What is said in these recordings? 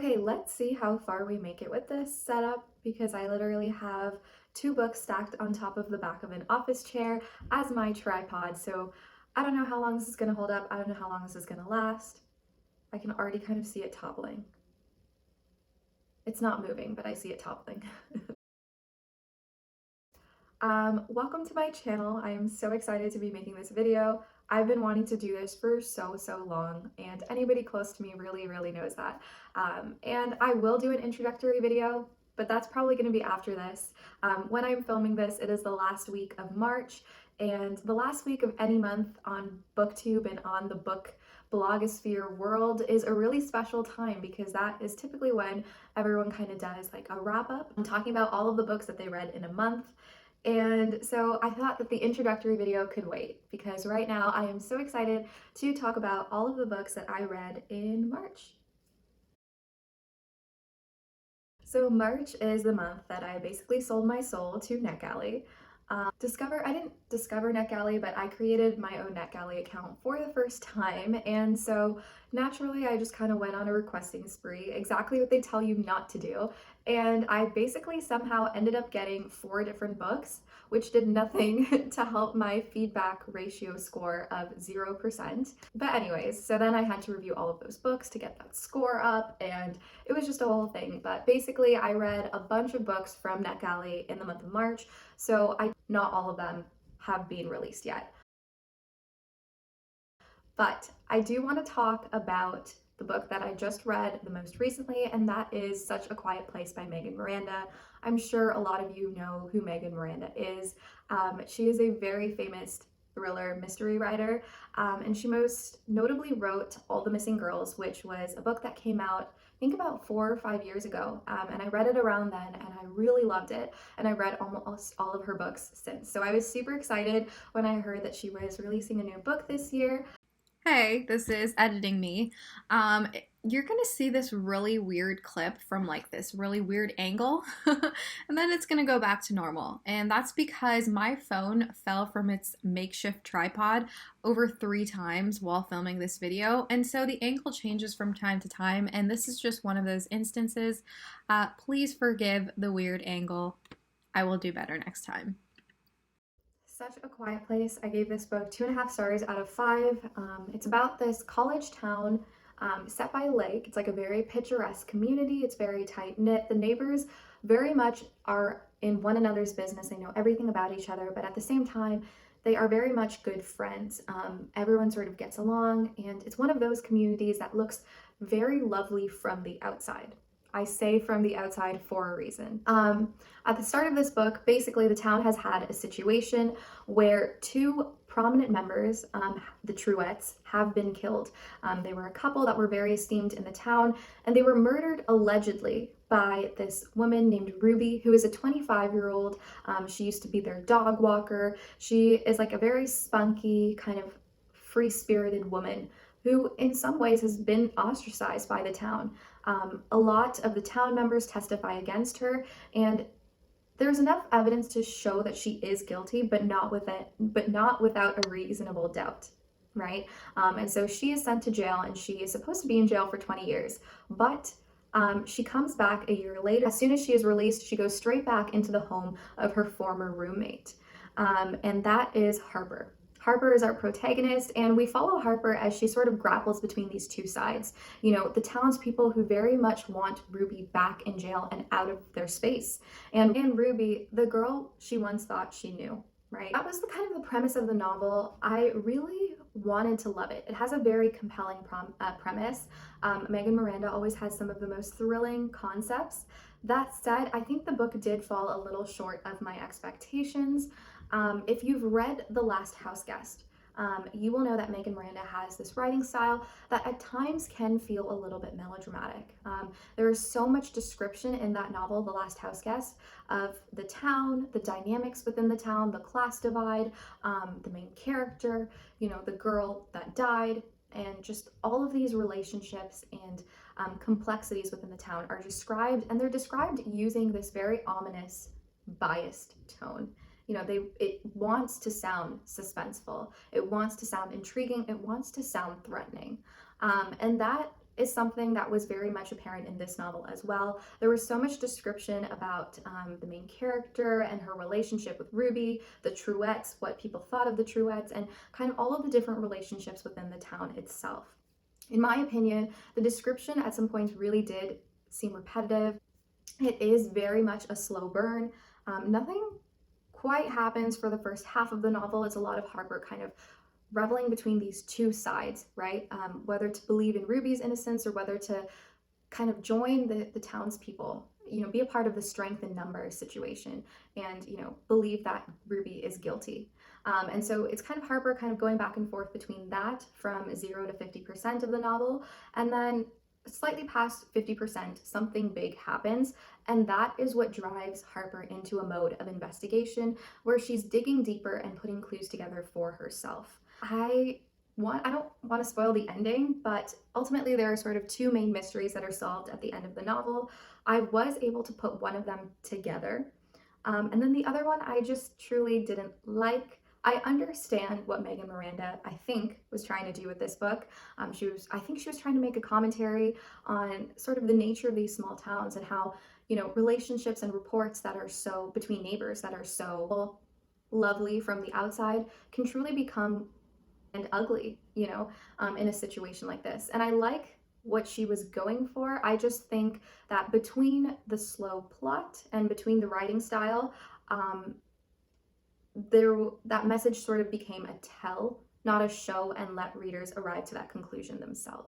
Okay, let's see how far we make it with this setup because I literally have two books stacked on top of the back of an office chair as my tripod. So I don't know how long this is going to hold up. I don't know how long this is going to last. I can already kind of see it toppling. It's not moving, but I see it toppling. Welcome to my channel. I am so excited to be making this video. I've been wanting to do this for so long, and anybody close to me really knows that. And I will do an introductory video, but that's probably going to be after this. When I'm filming this, it is the last week of March, and the last week of any month on BookTube and on the book blogosphere world is a really special time because that is typically when everyone kind of does like a wrap up. I'm talking about all of the books that they read in a month. And so I thought that the introductory video could wait because right now I am so excited to talk about all of the books that I read in March. So March is the month that I basically sold my soul to NetGalley. I didn't discover NetGalley, but I created my own NetGalley account for the first time. And so naturally, I just kind of went on a requesting spree, exactly what they tell you not to do. And I basically somehow ended up getting 4 different books, which did nothing to help my feedback ratio score of 0%. But anyways, so then I had to review all of those books to get that score up, and it was just a whole thing. But basically, I read a bunch of books from NetGalley in the month of March, so not all of them have been released yet. But I do want to talk about the book that I just read the most recently, and that is Such a Quiet Place by Megan Miranda. I'm sure a lot of you know who Megan Miranda is. She is a very famous thriller mystery writer, and she most notably wrote All the Missing Girls, which was a book that came out I think about 4 or 5 years ago, and I read it around then and I really loved it, and I read almost all of her books since. So I was super excited when I heard that she was releasing a new book this year. Hey, this is editing me. You're gonna see this really weird clip from like this really weird angle, and then it's gonna go back to normal. And that's because my phone fell from its makeshift tripod over 3 times while filming this video, and so the angle changes from time to time, and this is just one of those instances. Please forgive the weird angle. I will do better next time. Such a Quiet Place. I gave this book 2.5 stars out of 5. It's about this college town set by a lake. It's like a very picturesque community. It's very tight knit. The neighbors very much are in one another's business. They know everything about each other, but at the same time, they are very much good friends. Everyone sort of gets along, and it's one of those communities that looks very lovely from the outside. I say from the outside for a reason. At the start of this book, basically the town has had a situation where 2 prominent members, the Truettes, have been killed. They were a couple that were very esteemed in the town, and they were murdered allegedly by this woman named Ruby, who is a 25-year-old. She used to be their dog walker. She is like a very spunky, kind of free-spirited woman who in some ways has been ostracized by the town. A lot of the town members testify against her, and there's enough evidence to show that she is guilty, but not without a reasonable doubt, right? And so she is sent to jail, and she is supposed to be in jail for 20 years, but she comes back a year later. As soon as she is released, she goes straight back into the home of her former roommate, and that is Harper. Harper is our protagonist, and we follow Harper as she sort of grapples between these 2 sides. You know, the townspeople who very much want Ruby back in jail and out of their space. And Ruby, the girl she once thought she knew, right? That was the kind of the premise of the novel. I really wanted to love it. It has a very compelling premise. Megan Miranda always has some of the most thrilling concepts. That said, I think the book did fall a little short of my expectations. If you've read The Last House Guest, you will know that Megan Miranda has this writing style that at times can feel a little bit melodramatic. There is so much description in that novel, The Last House Guest, of the town, the dynamics within the town, the class divide, the main character, you know, the girl that died, and just all of these relationships and complexities within the town are described, and they're described using this very ominous, biased tone. You know, it wants to sound suspenseful. It wants to sound intriguing. It wants to sound threatening. And that is something that was very much apparent in this novel as well. There was so much description about the main character and her relationship with Ruby, the Truettes, what people thought of the Truettes, and kind of all of the different relationships within the town itself. In my opinion, the description at some points really did seem repetitive. It is very much a slow burn. Nothing quite happens for the first half of the novel. It's a lot of Harper kind of reveling between these two sides, right? Whether to believe in Ruby's innocence or whether to kind of join the townspeople, be a part of the strength in numbers situation and, believe that Ruby is guilty. And so it's kind of Harper kind of going back and forth between that from 0 to 50% of the novel. And then slightly past 50%, something big happens. And that is what drives Harper into a mode of investigation where she's digging deeper and putting clues together for herself. I don't want to spoil the ending, but ultimately there are sort of two main mysteries that are solved at the end of the novel. I was able to put one of them together. And then the other one I just truly didn't like. I understand what Megan Miranda, I think, was trying to do with this book. I think she was trying to make a commentary on sort of the nature of these small towns and how, relationships and reports that are so, between neighbors that are so lovely from the outside can truly become and ugly, in a situation like this. And I like what she was going for. I just think that between the slow plot and between the writing style, that message sort of became a tell, not a show, and let readers arrive to that conclusion themselves.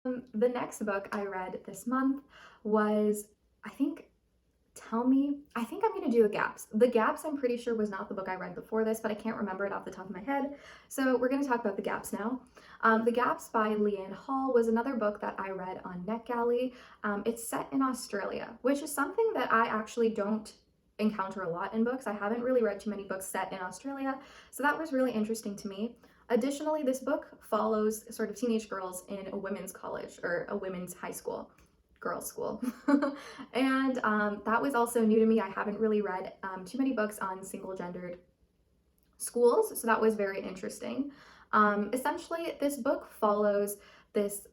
The next book I read this month was, I think, I think I'm going to do The Gaps. The Gaps, I'm pretty sure, was not the book I read before this, but I can't remember it off the top of my head. So we're going to talk about The Gaps now. The Gaps by Leanne was another book that I read on NetGalley. It's set in Australia, which is something that I actually don't encounter a lot in books. I haven't really read too many books set in Australia, so that was really interesting to me. Additionally, this book follows sort of teenage girls in a women's college or a women's high school, girls' school. And that was also new to me. I haven't really read too many books on single-gendered schools, so that was very interesting. Essentially, this book follows this,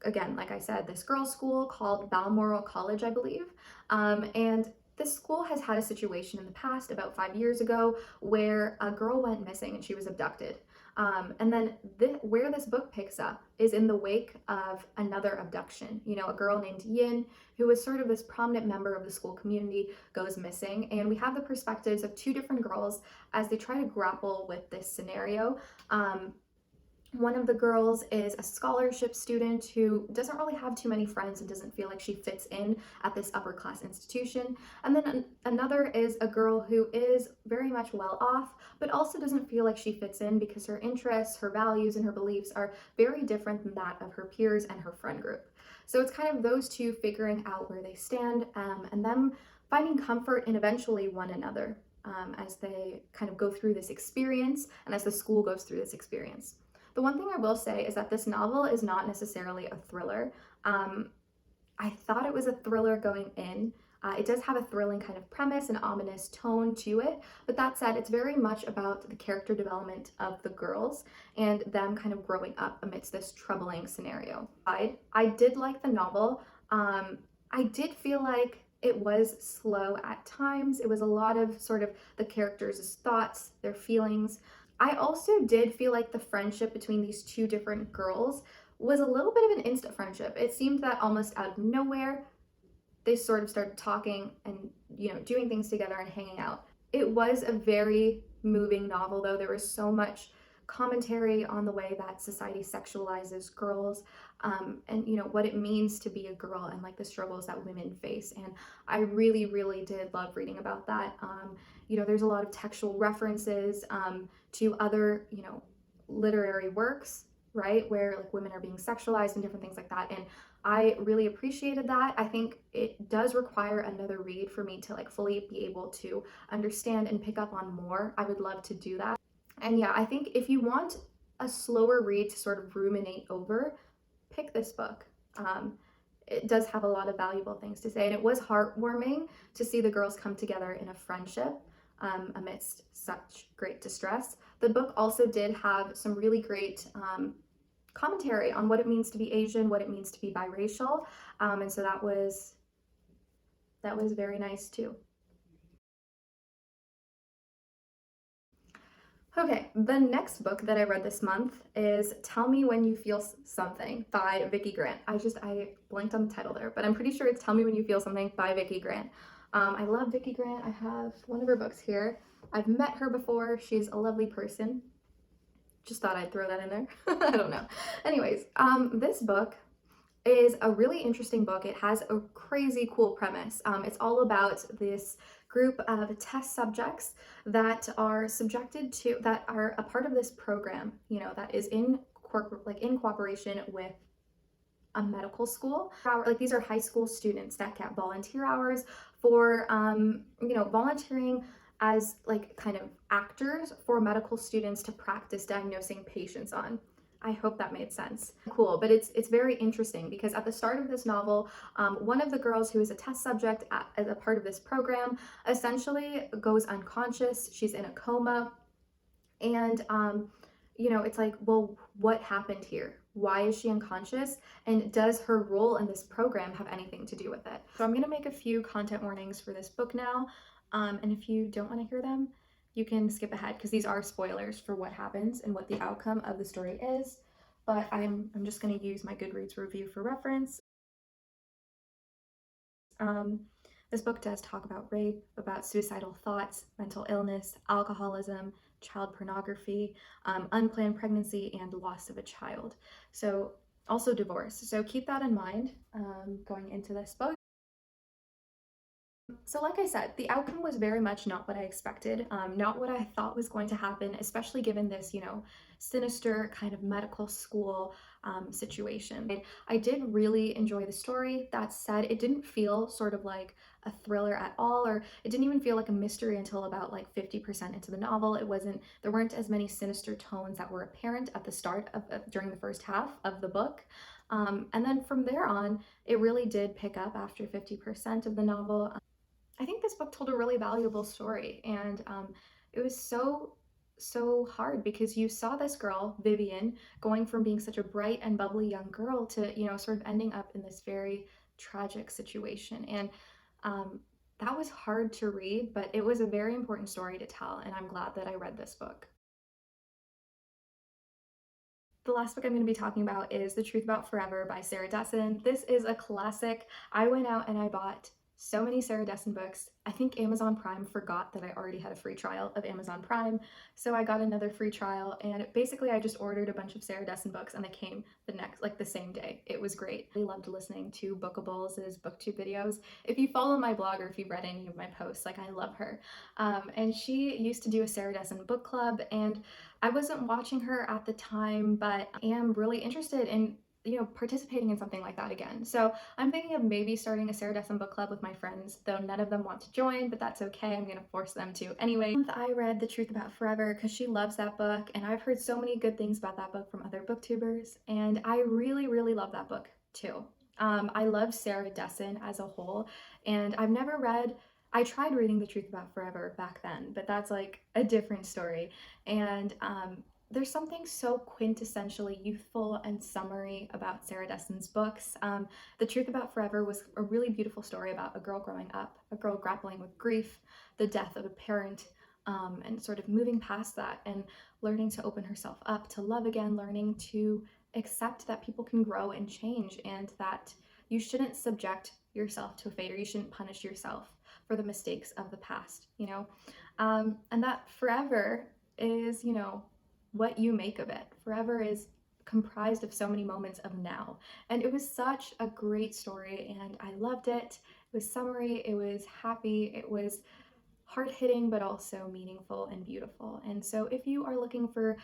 again, like I said, this girls' school called Balmoral College, I believe. And this school has had a situation in the past, about 5 years ago, where a girl went missing and she was abducted. And then where this book picks up is in the wake of another abduction. A girl named Yin, who was sort of this prominent member of the school community, goes missing. And we have the perspectives of two different girls as they try to grapple with this scenario. One of the girls is a scholarship student who doesn't really have too many friends and doesn't feel like she fits in at this upper class institution. And then another is a girl who is very much well off, but also doesn't feel like she fits in because her interests, her values, and her beliefs are very different than that of her peers and her friend group. So it's kind of those two figuring out where they stand and them finding comfort in eventually one another as they kind of go through this experience and as the school goes through this experience. The one thing I will say is that this novel is not necessarily a thriller. I thought it was a thriller going in. It does have a thrilling kind of premise and ominous tone to it, but that said, it's very much about the character development of the girls and them kind of growing up amidst this troubling scenario. I did like the novel. I did feel like it was slow at times. It was a lot of sort of the characters' thoughts, their feelings. I also did feel like the friendship between these two different girls was a little bit of an instant friendship. It seemed that almost out of nowhere, they sort of started talking and, doing things together and hanging out. It was a very moving novel, though. There was so much commentary on the way that society sexualizes girls and, what it means to be a girl and like the struggles that women face. And I really, really did love reading about that. There's a lot of textual references to other, literary works, right, where like women are being sexualized and different things like that. And I really appreciated that. I think it does require another read for me to like fully be able to understand and pick up on more. I would love to do that. And yeah, I think if you want a slower read to sort of ruminate over, pick this book. It does have a lot of valuable things to say, and it was heartwarming to see the girls come together in a friendship amidst such great distress. The book also did have some really great commentary on what it means to be Asian, what it means to be biracial, and so that was very nice too. Okay, the next book that I read this month is Tell Me When You Feel Something by Vicki Grant. I blanked on the title there, but I'm pretty sure it's Tell Me When You Feel Something by Vicki Grant. I love Vicki Grant. I have one of her books here. I've met her before. She's a lovely person. Just thought I'd throw that in there. I don't know. Anyways, this book is a really interesting book. It has a crazy cool premise. It's all about this group of test subjects that are that are a part of this program, you know, that is in cooperation with a medical school. Like these are high school students that get volunteer hours for, you know, volunteering as like kind of actors for medical students to practice diagnosing patients on. I hope that made sense. Cool, but it's very interesting because at the start of this novel, one of the girls who is a test subject as a part of this program essentially goes unconscious. She's in a coma, and you know, it's like, well, what happened here? Why is she unconscious? And does her role in this program have anything to do with it? So I'm gonna make a few content warnings for this book now, and if you don't want to hear them, you can skip ahead because these are spoilers for what happens and what the outcome of the story is. But I'm just gonna use my Goodreads review for reference. Um, this book does talk about rape, about suicidal thoughts, mental illness, alcoholism, child pornography, unplanned pregnancy, and loss of a child. So also divorce. So keep that in mind going into this book. So like I said, the outcome was very much not what I expected, not what I thought was going to happen, especially given this, you know, sinister kind of medical school situation. I did really enjoy the story. That said, it didn't feel sort of like a thriller at all, or it didn't even feel like a mystery until about like 50% into the novel. There weren't as many sinister tones that were apparent at the start during the first half of the book. And then from there on, it really did pick up after 50% of the novel. I think this book told a really valuable story, and it was so hard because you saw this girl, Vivian, going from being such a bright and bubbly young girl to, you know, sort of ending up in this very tragic situation. And um, that was hard to read, but it was a very important story to tell, and I'm glad that I read this book. The last book I'm going to be talking about is The Truth About Forever by Sarah Dessen. This is a classic. I went out and I bought so many Sarah Dessen books. I think Amazon Prime forgot that I already had a free trial of Amazon Prime, so I got another free trial, and basically I just ordered a bunch of Sarah Dessen books and they came the same day. It was great. I loved listening to Bookables' booktube videos. If you follow my blog or if you've read any of my posts, like, I love her. And she used to do a Sarah Dessen book club, and I wasn't watching her at the time, but I am really interested in, you know, participating in something like that again. So I'm thinking of maybe starting a Sarah Dessen book club with my friends, though none of them want to join, but that's okay. I'm gonna force them to. Anyway, I read The Truth About Forever because she loves that book, and I've heard so many good things about that book from other booktubers, and I really love that book too. I love Sarah Dessen as a whole, and I tried reading The Truth About Forever back then, but that's like a different story. And there's something so quintessentially youthful and summery about Sarah Dessen's books. The Truth About Forever was a really beautiful story about a girl growing up, a girl grappling with grief, the death of a parent, and sort of moving past that and learning to open herself up to love again, learning to accept that people can grow and change, and that you shouldn't subject yourself to a fate, or you shouldn't punish yourself for the mistakes of the past, you know? And that forever is, you know, what you make of it. Forever is comprised of so many moments of now. And it was such a great story, and I loved it. It was summery, it was happy, it was hard-hitting, but also meaningful and beautiful. And so if you are looking for,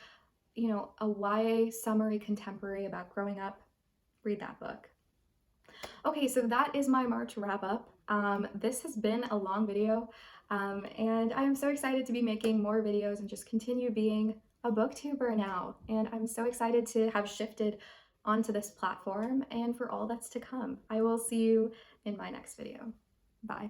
you know, a YA summery contemporary about growing up, read that book. Okay, so that is my March wrap up. This has been a long video, and I'm so excited to be making more videos and just continue being a booktuber now. And I'm so excited to have shifted onto this platform and for all that's to come. I will see you in my next video. Bye.